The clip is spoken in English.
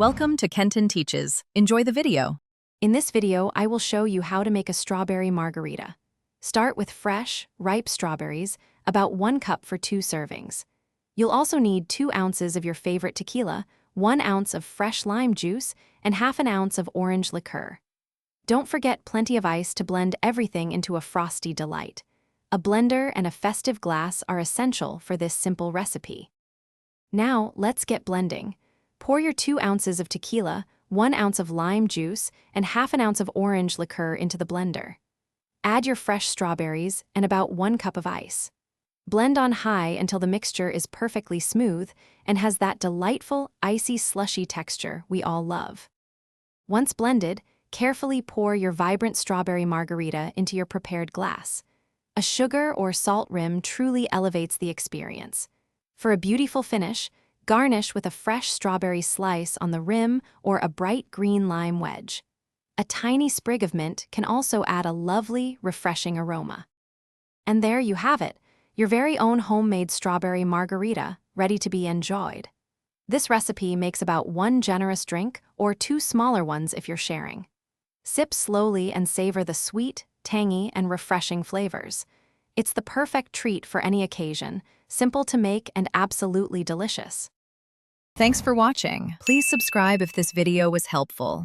Welcome to Kenton Teaches. Enjoy the video. In this video, I will show you how to make a strawberry margarita. Start with fresh, ripe strawberries, about 1 cup for 2 servings. You'll also need 2 ounces of your favorite tequila, 1 ounce of fresh lime juice, and half an ounce of orange liqueur. Don't forget plenty of ice to blend everything into a frosty delight. A blender and a festive glass are essential for this simple recipe. Now, let's get blending. Pour your 2 ounces of tequila, 1 ounce of lime juice, and half an ounce of orange liqueur into the blender. Add your fresh strawberries and about 1 cup of ice. Blend on high until the mixture is perfectly smooth and has that delightful, icy slushy texture we all love. Once blended, carefully pour your vibrant strawberry margarita into your prepared glass. A sugar or salt rim truly elevates the experience. For a beautiful finish, garnish with a fresh strawberry slice on the rim or a bright green lime wedge. A tiny sprig of mint can also add a lovely, refreshing aroma. And there you have it, your very own homemade strawberry margarita, ready to be enjoyed. This recipe makes about 1 generous drink or 2 smaller ones if you're sharing. Sip slowly and savor the sweet, tangy, and refreshing flavors. It's the perfect treat for any occasion, simple to make and absolutely delicious. Thanks for watching. Please subscribe if this video was helpful.